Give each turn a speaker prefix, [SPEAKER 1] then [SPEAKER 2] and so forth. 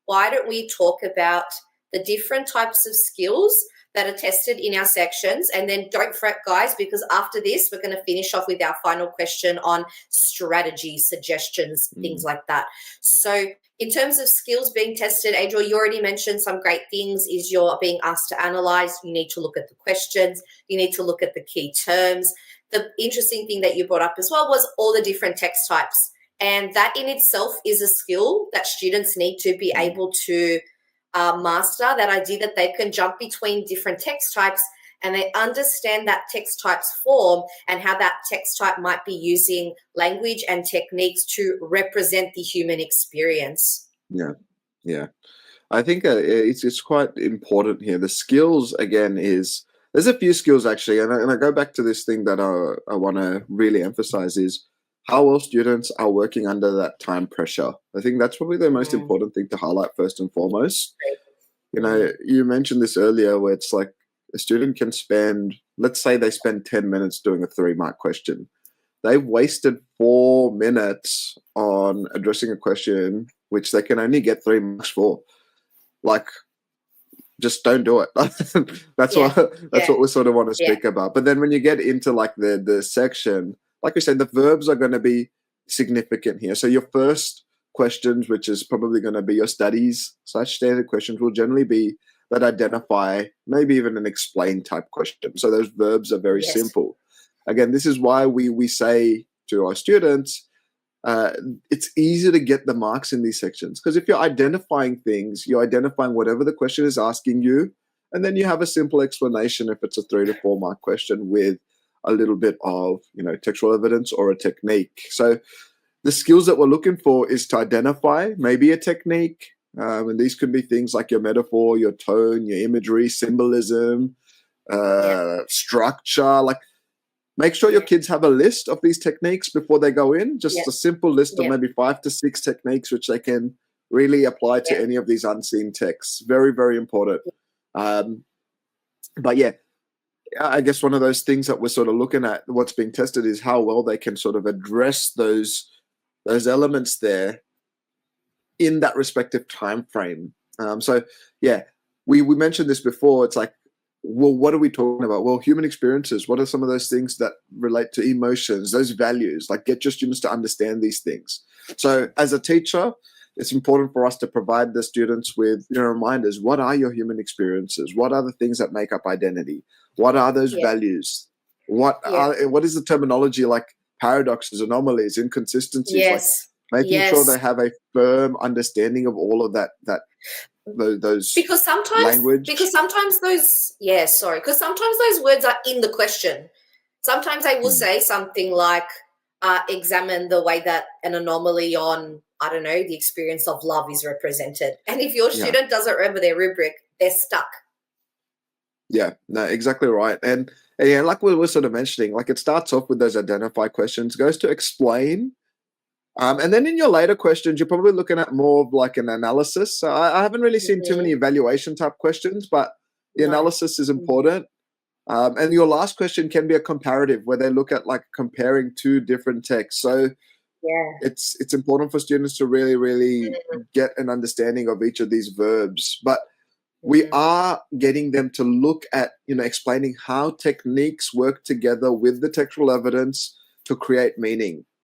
[SPEAKER 1] why don't we talk about the different types of skills that are tested in our sections? And then don't fret, guys, because after this, we're going to finish off with our final question on strategy, suggestions, things like that. So in terms of skills being tested, Adriel, you already mentioned some great things. Is you're being asked to analyze. You need to look at the questions. You need to look at the key terms. The interesting thing that you brought up as well was all the different text types. And that in itself is a skill that students need to be able to master, that idea that they can jump between different text types and they understand that text type's form and how that text type might be using language and techniques to represent the human experience.
[SPEAKER 2] Yeah. I think it's quite important here. The skills, again, there's a few skills actually, and I go back to this thing that I want to really emphasize is how well students are working under that time pressure. I think that's probably the most important thing to highlight first and foremost. You mentioned this earlier where it's like a student can spend, let's say they spend 10 minutes doing a 3-mark question. They've wasted 4 minutes on addressing a question which they can only get 3 marks for. Like, just don't do it. That's what we sort of want to speak about. But then when you get into like the section, like we said, the verbs are going to be significant here. So your first questions, which is probably going to be your studies/standard questions, will generally be that identify, maybe even an explain type question. So those verbs are very simple. Again, this is why we say to our students, it's easy to get the marks in these sections, because if you're identifying things, you're identifying whatever the question is asking you, and then you have a simple explanation if it's a 3 to 4 mark question with a little bit of textual evidence or a technique. So the skills that we're looking for is to identify maybe a technique, and these could be things like your metaphor, your tone, your imagery, symbolism, structure. Like, make sure your kids have a list of these techniques before they go in, just a simple list of maybe 5 to 6 techniques which they can really apply to any of these unseen texts. Very, very important. But yeah, I guess one of those things that we're sort of looking at, what's being tested, is how well they can sort of address those elements there in that respective time frame. So yeah, we mentioned this before. It's like, well, what are we talking about? Well, human experiences. What are some of those things that relate to emotions, those values? Like, get your students to understand these things. So as a teacher, it's important for us to provide the students with reminders. What are your human experiences? What are the things that make up identity? What are those values? What is the terminology like paradoxes, anomalies, inconsistencies? Like making sure they have a firm understanding of all of that those
[SPEAKER 1] because sometimes
[SPEAKER 2] language.
[SPEAKER 1] Because sometimes those words are in the question. Sometimes I will say something like examine the way that an anomaly on, I don't know, the experience of love is represented. And if your student doesn't remember their rubric, they're stuck.
[SPEAKER 2] Yeah, no, exactly right. And yeah, like we were sort of mentioning, like it starts off with those identify questions, goes to explain. And then in your later questions, you're probably looking at more of like an analysis. So I haven't really seen too many evaluation type questions, but the analysis is important. And your last question can be a comparative where they look at like comparing 2 different texts. So it's important for students to really, really get an understanding of each of these verbs. But we are getting them to look at, explaining how techniques work together with the textual evidence to create meaning.